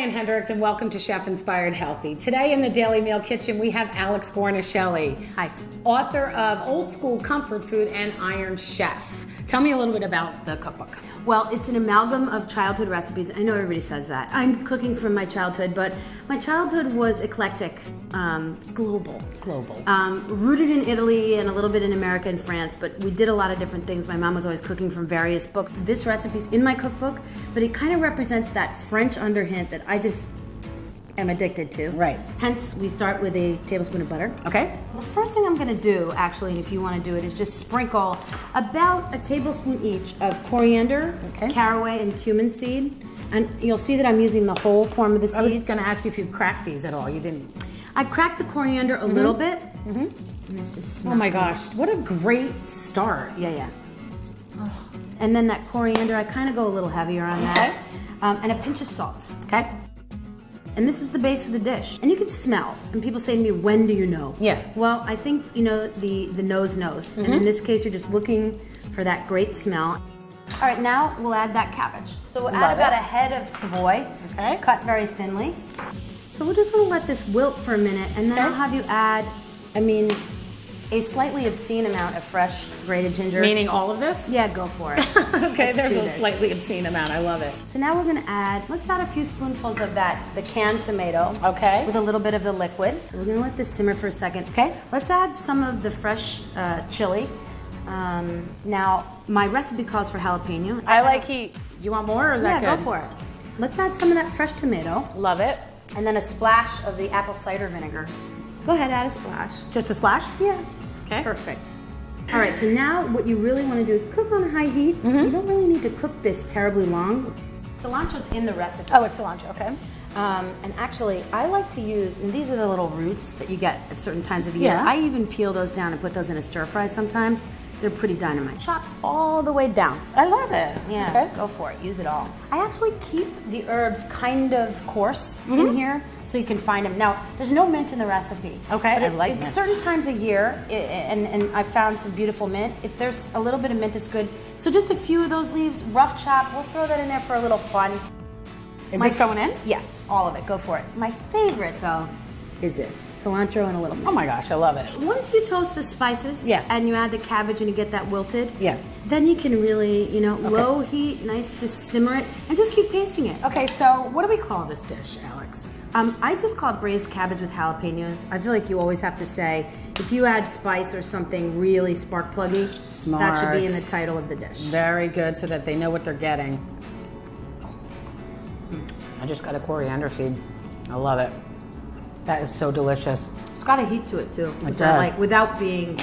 Diane Henderiks, and welcome to Chef Inspired Healthy. Today in the Daily Meal Kitchen, we have Alex Guarnaschelli. Hi. Author of Old School Comfort Food and Iron Chef. Tell me a little bit about the cookbook. Well, it's an amalgam of childhood recipes. I know everybody says that. I'm cooking from my childhood, but my childhood was eclectic, global. Rooted in Italy and a little bit in America and France, but we did a lot of different things. My mom was always cooking from various books. This recipe's in my cookbook, but it kind of represents that French underhint that I just am addicted to. Right. Hence, we start with a tablespoon of butter. Okay. The first thing I'm gonna do, actually, and if you wanna do it, is just sprinkle about a tablespoon each of coriander, caraway, and cumin seed. And you'll see that I'm using the whole form of the seeds. I was gonna ask you if you cracked these at all. You didn't. I cracked the coriander a little bit. And it's just Oh my gosh, what a great start. Yeah. And then that coriander, I kind of go a little heavier on that. And a pinch of salt. Okay. And this is the base of the dish. And you can smell. And people say to me, when do you know? Yeah. Well, I think, you know, the nose knows. And in this case, you're just looking for that great smell. All right, now we'll add that cabbage. So we'll add about a head of Savoy, cut very thinly. So we're just gonna let this wilt for a minute, and then I'll have you add, a slightly obscene amount of fresh grated ginger. Meaning all of this? Yeah, go for it. Okay, there's a slightly obscene amount. I love it. So now we're gonna let's add a few spoonfuls of the canned tomato. Okay. With a little bit of the liquid. So we're gonna let this simmer for a second. Okay. Let's add some of the fresh chili. Now, my recipe calls for jalapeno. I like heat. Do you want more, or is that good? Yeah, go for it. Let's add some of that fresh tomato. Love it. And then a splash of the apple cider vinegar. Go ahead, add a splash. Just a splash? Yeah. Okay. Perfect. All right, so now what you really want to do is cook on high heat. You don't really need to cook this terribly long. Cilantro's in the recipe. Oh, it's cilantro, okay. And actually, I like to use, and these are the little roots that you get at certain times of the year. Yeah. I even peel those down and put those in a stir fry sometimes. They're pretty dynamite. Chop all the way down. I love it. Yeah, Okay. go for it. Use it all. I actually keep the herbs kind of coarse in here so you can find them. Now, there's no mint in the recipe. Okay, but I like it's mint. certain times a year, and I found some beautiful mint. If there's a little bit of mint, it's good. So just a few of those leaves, rough chop. We'll throw that in there for a little fun. Is this going in? Yes, all of it. Go for it. My favorite, though, is this. Cilantro and a little mint. Oh my gosh, I love it. Once you toast the spices and you add the cabbage and you get that wilted, then you can really, low heat, nice, just simmer it and just keep tasting it. Okay, so what do we call this dish, Alex? I just call it braised cabbage with jalapenos. I feel like you always have to say, if you add spice or something really spark pluggy, that should be in the title of the dish. Very good, so that they know what they're getting. I just got a coriander seed. I love it. That is so delicious. It's got a heat to it too. It does. Without being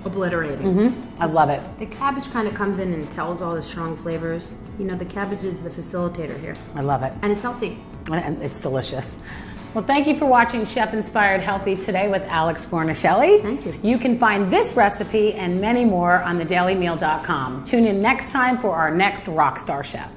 obliterating. I love it. The cabbage kind of comes in and tells all the strong flavors. The cabbage is the facilitator here. I love it. And it's healthy. And it's delicious. Well, thank you for watching Chef Inspired Healthy today with Alex Guarnaschelli. Thank you. You can find this recipe and many more on thedailymeal.com. Tune in next time for our next Rockstar Chef.